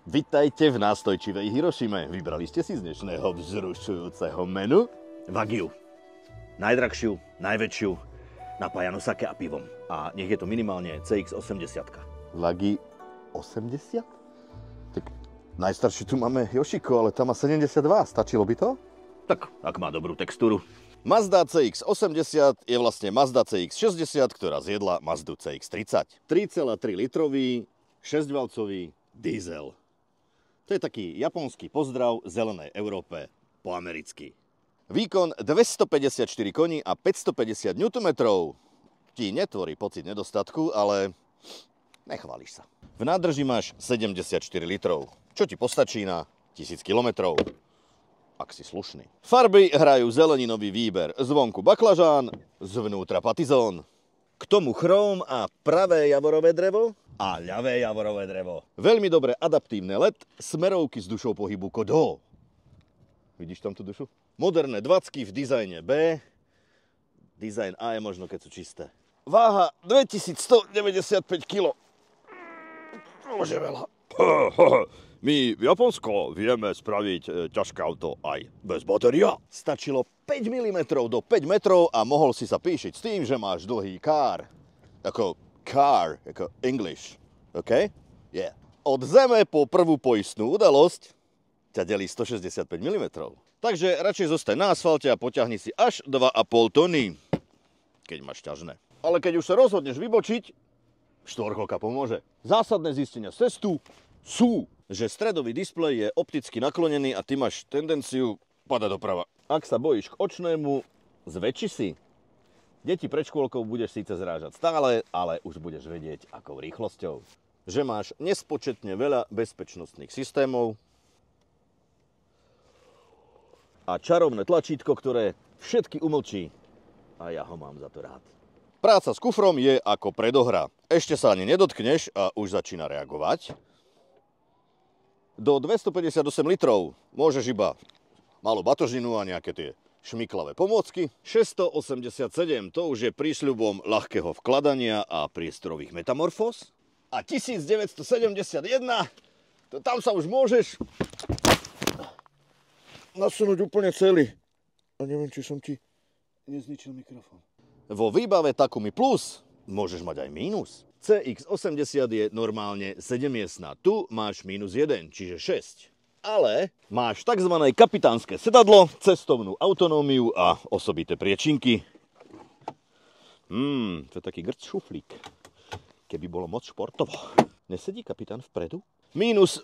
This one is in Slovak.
Vitajte v nástojčivej Hirošime. Vybrali ste si z dnešného vzrušujúceho menu Wagyu. Najdrahšiu, najväčšiu, napájanú sake a pivom. A nech je to minimálne CX-80. Wagyu 80? Tak najstarší tu máme Yoshiko, ale tam má 72. Stačilo by to? Tak, ak má dobrú textúru. Mazda CX-80 je vlastne Mazda CX-60, ktorá zjedla Mazdu CX-30. 3,3 litrový, 6-valcový diesel. To je taký japonský pozdrav zelenej Európe po americky. Výkon 254 koní a 550 Nm ti netvorí pocit nedostatku, ale nechváliš sa. V nádrži máš 74 litrov, čo ti postačí na 1000 km. Ak si slušný. Farby hrajú zeleninový výber. Zvonku baklažán, zvnútra patizón. K tomu chróm a pravé javorové drevo a ľavé javorové drevo. Veľmi dobre adaptívne LED, smerovky s dušou pohybu Kodo. Vidíš tam tú dušu? Moderné dvacky v dizajne B. Dizajn A je možno, keď sú čisté. Váha 2195 kg. Môže veľa. My v Japonsko vieme spraviť ťažké auto aj bez batéria. Stačilo 5 mm do 5 metrov a mohol si sa píšiť s tým, že máš dlhý car. Ako car, ako English. OK? Yeah. Od zeme po prvú poistnú udalosť ťa delí 165 mm. Takže radšej zostaň na asfalte a poťahni si až 2,5 tony, keď máš ťažné. Ale keď už sa rozhodneš vybočiť, štvorkolka pomôže. Zásadné zistenia z testu sú, že stredový displej je opticky naklonený a ty máš tendenciu padať doprava. Ak sa bojíš k očnému, zväčši si. Deti pred škôlkou budeš síce zrážať stále, ale už budeš vedieť, akou rýchlosťou. Že máš nespočetne veľa bezpečnostných systémov a čarovné tlačítko, ktoré všetky umlčí. A ja ho mám za to rád. Práca s kufrom je ako predohra. Ešte sa ani nedotkneš a už začína reagovať. Do 258 litrov môžeš iba malú batožinu a nejaké tie šmiklavé pomôcky. 687, to už je prísľubom ľahkého vkladania a priestorových metamorfóz. A 1971, to tam sa už môžeš nasunúť úplne celý. A neviem, či som ti nezničil mikrofón. Vo výbave Takumi Plus môžeš mať aj mínus. CX-80 je normálne 7-miestna. Tu máš -1, čiže 6. Ale máš tzv. Kapitánske sedadlo, cestovnú autonómiu a osobité priečinky. To je taký grc šuflík. Keby bolo moc športovo. Nesedí kapitán vpredu? Mínus